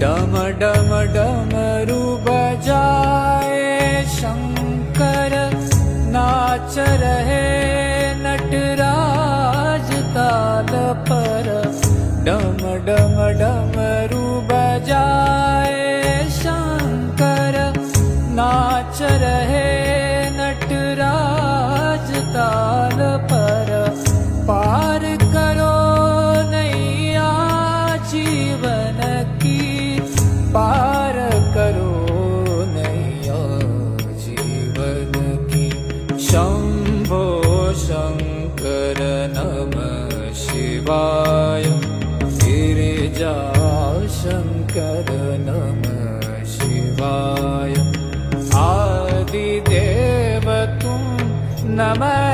डम डम डमरू बजाए शंकर, नाच रहे नटराज ताल पर। डम डम डमरू बजाए शंकर, नाच रहे नटराज ताल पर। पार करो नैया जीवन की, पार करो नैया जीवन की। शंभो शंकर नमः शिवाय, गिरिजा शंकर नमः शिवाय। आदिदेव तुम नमः